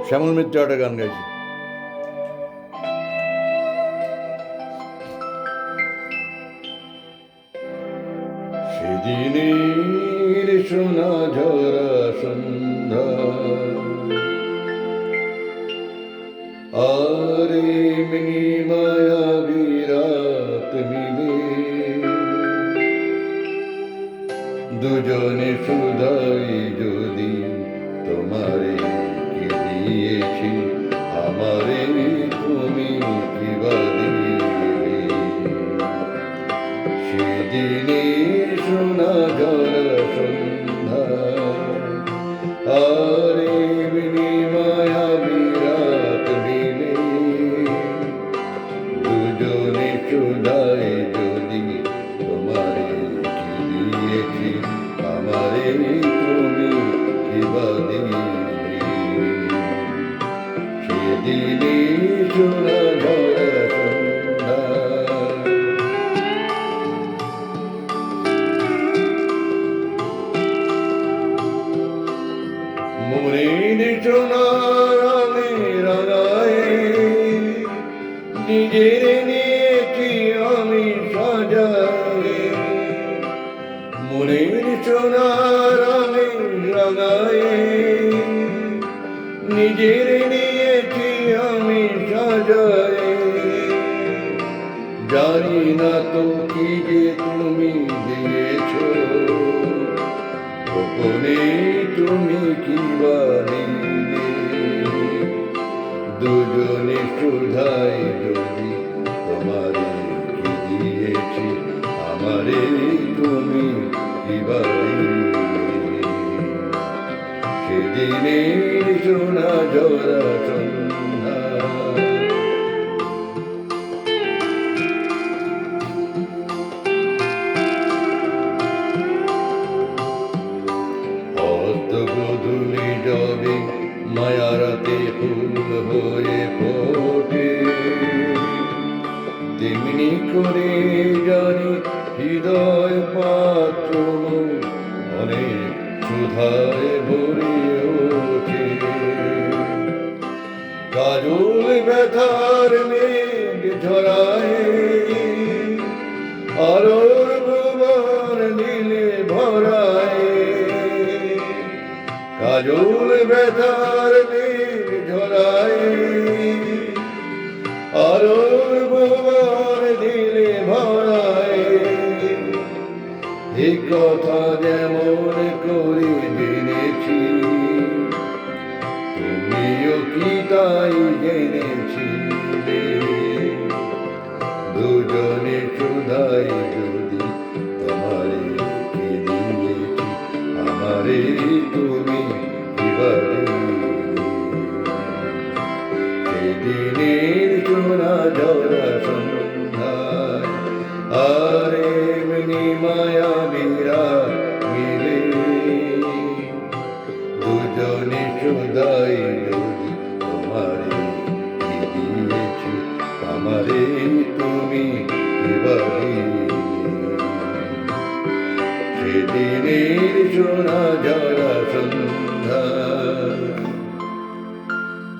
শ্যামল মিত্র একটা গান গাইছে। সেদিনের সোনা ঝরা সন্ধ্যা আর এমনি মায়াবী রাত মিলে দুজনে শুধাই যদি তোমারে কি দিয়েছি আমারে তুমি কি বা দিলে। সেদিনে সোনা ঝরা সন্ধ্যা আর এমনি মায়াবী রাত মিলে দুজনে শুধাই যদি তোমারে কি দিয়েছি আমারে তুমি কি বা দিলে। সেদিনে সোনা ঝরা সন্ধ্যা মনের সোনার আমি রাঙায় নিজের নিয়েছি আমি সাজায়। মনের সোনার আমি রাঙায় নিজের নিয়েছি আমি সাজায়। জানি না তো কি যে তুমি দিয়েছো গোপনে তুমি কি বা দিলে। দুজনে শুধাই যদি তোমারে কি দিয়েছি আমারে তুমি কি বা দিলে। সেদিনের সোনা ঝরা সন্ধ্যা গধূলি যাবে মায়ারাতে ফুল হয়ে ফোটে তেমনি করে জানি হৃদয় পাত্র অনেক সুধায় ভরে ওঠে। কাজল ব্যথার মেঘ ঝরায় আলোর ভুবন নীলে ভরায়। কাজল ব্যথার মেঘ ঝরায় আলোর ভুবন নীলে ভরায়। এ কথা যেমন করে জেনেছি তুমিও কি তাই জেনেছিলে। দুজনে শুধাই যদি তোমারে কি দিয়েছি আমারে তুমি কি বা দিলে। সেদিনের সোনা ঝরা সন্ধ্যায় আর এমনি মায়াবী রাত মিলে দুজনে শুধাই যদি তোমারে কি দিয়েছি আমারে তুমি কি বা দিলে। সেদিনের সোনা ঝরা সন্ধ্যা